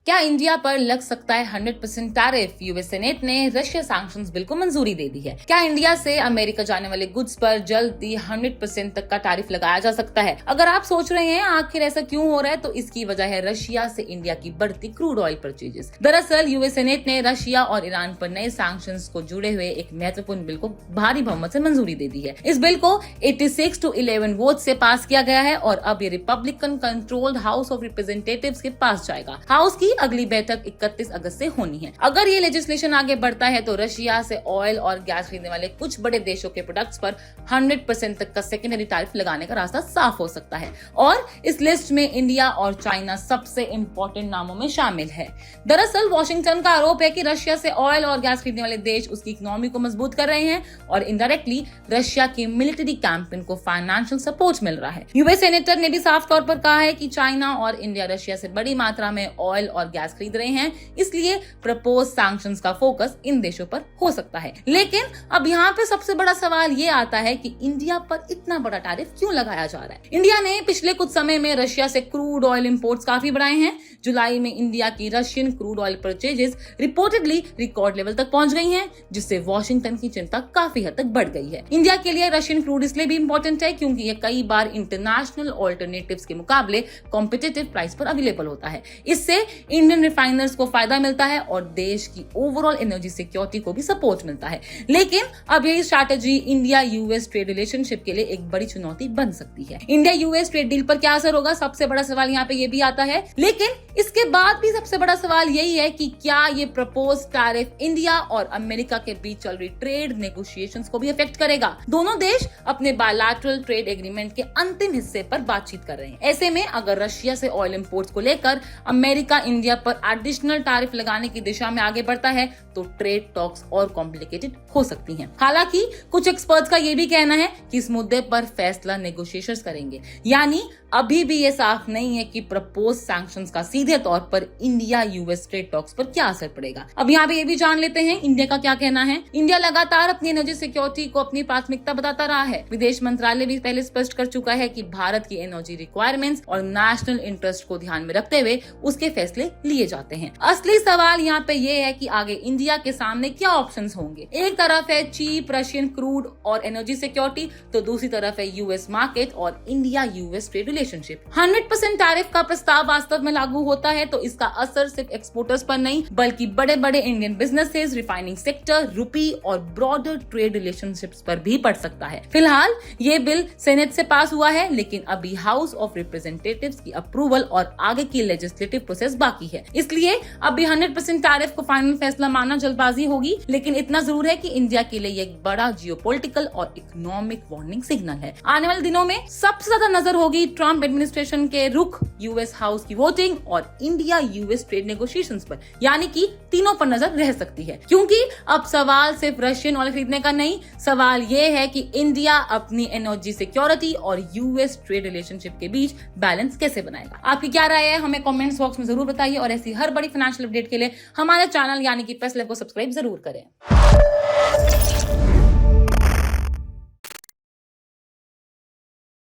क्या इंडिया पर लग सकता है 100% टैरिफ? यूएस सेनेट ने रशिया सैंक्शंस बिल को मंजूरी दे दी है। क्या इंडिया से अमेरिका जाने वाले गुड्स पर जल्दी 100% तक का टैरिफ लगाया जा सकता है? अगर आप सोच रहे हैं आखिर ऐसा क्यों हो रहा है, तो इसकी वजह है रशिया से इंडिया की बढ़ती क्रूड ऑयल परचेजेस। दरअसल यूएस सेनेट ने रशिया और ईरान पर नए सैंक्शंस को जुड़े हुए एक महत्वपूर्ण बिल को भारी बहुमत से मंजूरी दे दी है। इस बिल को 86-11 वोट से पास किया गया है और अब ये Republican controlled house of representatives के पास जाएगा। हाउस की अगली बैठक 31 अगस्त से होनी है। अगर ये लेजिस्लेशन आगे बढ़ता है तो रशिया से ऑयल और गैस खरीदने वाले कुछ बड़े देशों के प्रोडक्ट्स पर 100% तक का सेकेंडरी टैरिफ लगाने का रास्ता साफ हो सकता है और इस लिस्ट में इंडिया और चाइना सबसे इंपॉर्टेंट नामों में शामिल है। दरअसल वॉशिंगटन का आरोप है कि रशिया से ऑयल और गैस खरीदने वाले देश उसकी इकोनॉमी को मजबूत कर रहे हैं और इनडायरेक्टली रशिया की मिलिट्री कैंपेन को फाइनेंशियल सपोर्ट मिल रहा है। यूएस सेनेटर ने भी साफ तौर पर कहा है कि चाइना और इंडिया रशिया से बड़ी मात्रा में ऑयल और गैस खरीद रहे हैं, इसलिए प्रपोज सैंक्शंस का फोकस इन देशों पर हो सकता है। लेकिन अब यहाँ पे सबसे बड़ा सवाल ये आता है कि इंडिया पर इतना बड़ा टैरिफ क्यों लगाया जा रहा है? इंडिया ने पिछले कुछ समय में रशिया से क्रूड ऑयल इंपोर्ट्स काफी बढ़ाए हैं। जुलाई में इंडिया की Russian crude oil purchases reportedly record level तक पहुंच गई हैं, जिससे वॉशिंगटन की चिंता काफी हद तक बढ़ गई है। इंडिया के लिए रशियन क्रूड इसलिए भी इंपॉर्टेंट है क्योंकि ये कई बार इंटरनेशनल ऑल्टरनेटिव्स के मुकाबले कॉम्पिटिटिव प्राइस पर अवेलेबल होता है। इससे इंडियन रिफाइनर्स को फायदा मिलता है और देश की ओवरऑल एनर्जी सिक्योरिटी को भी सपोर्ट मिलता है। लेकिन अब यही strategy India US trade relationship के लिए एक बड़ी चुनौती बन सकती है। इंडिया यूएस ट्रेड डील पर क्या असर होगा, सबसे बड़ा सवाल यहाँ पे ये भी आता है। लेकिन इसके बाद भी सबसे बड़ा सवाल यही है कि क्या ये प्रपोज टैरिफ इंडिया और अमेरिका के बीच चल रही ट्रेड नेगोशिएशंस को भी अफेक्ट करेगा? दोनों देश अपने बायलैटरल ट्रेड एग्रीमेंट के अंतिम हिस्से पर बातचीत कर रहे हैं। ऐसे में अगर रशिया से ऑयल इंपोर्ट्स को लेकर अमेरिका इंडिया पर एडिशनल टैरिफ लगाने की दिशा में आगे बढ़ता है तो ट्रेड टॉक्स और कॉम्प्लिकेटेड हो सकती हैं। हालांकि कुछ एक्सपर्ट्स का यह भी कहना है कि इस मुद्दे पर फैसला नेगोशिएशंस करेंगे, यानी अभी भी ये साफ नहीं है कि प्रपोज सैंक्शंस का सीधे तौर पर इंडिया यूएस ट्रेड टॉक्स पर क्या असर पड़ेगा। अब यहाँ पे ये भी जान लेते हैं इंडिया का क्या कहना है। इंडिया लगातार अपनी एनर्जी सिक्योरिटी को अपनी प्राथमिकता बताता रहा है। विदेश मंत्रालय भी पहले स्पष्ट कर चुका है कि भारत की एनर्जी रिक्वायरमेंट्स और नेशनल इंटरेस्ट को ध्यान में रखते हुए उसके फैसले लिए जाते हैं। असली सवाल यहाँ पे ये है कि आगे इंडिया के सामने क्या ऑप्शंस होंगे। एक तरफ है चीप रशियन क्रूड और एनर्जी सिक्योरिटी, तो दूसरी तरफ है यूएस मार्केट और India US trade relationship. 100% tariff का प्रस्ताव वास्तव में लागू होता है तो इसका असर सिर्फ एक्सपोर्टर्स पर नहीं बल्कि बड़े बड़े इंडियन बिजनेसेस, रिफाइनिंग सेक्टर, रुपी और ब्रॉडर ट्रेड रिलेशनशिप्स पर भी पड़ सकता है। फिलहाल ये बिल सेनेट से पास हुआ है, लेकिन अभी हाउस ऑफ रिप्रेजेंटेटिव्स की अप्रूवल और आगे की लेजिस्लेटिव प्रोसेस बाकी है। इसलिए अभी 100% टैरिफ को फाइनल फैसला मानना जल्दबाजी होगी, लेकिन इतना जरूर है कि इंडिया के लिए एक बड़ा जियोपॉलिटिकल और इकोनॉमिक वार्निंग सिग्नल है। आने वाले दिनों में सबसे ज्यादा नजर होगी ट्रम्प एडमिनिस्ट्रेशन के रुख, यूएस हाउस की वोटिंग और इंडिया यूएस ट्रेड नेगोशिएशंस पर, यानी कि तीनों पर नजर रह सकती है। क्योंकि अब सवाल सिर्फ रशियन ऑयल खरीदने का नहीं, सवाल ये है कि इंडिया अपनी एनर्जी सिक्योरिटी और यूएस ट्रेड रिलेशनशिप के बीच बैलेंस कैसे बनाएगा। आपकी क्या राय है हमें कमेंट्स बॉक्स में जरूर बताइए और ऐसी हर बड़ी फाइनेंशियल अपडेट के लिए हमारे चैनल यानी कि प्रेस लैब को सब्सक्राइब जरूर करें।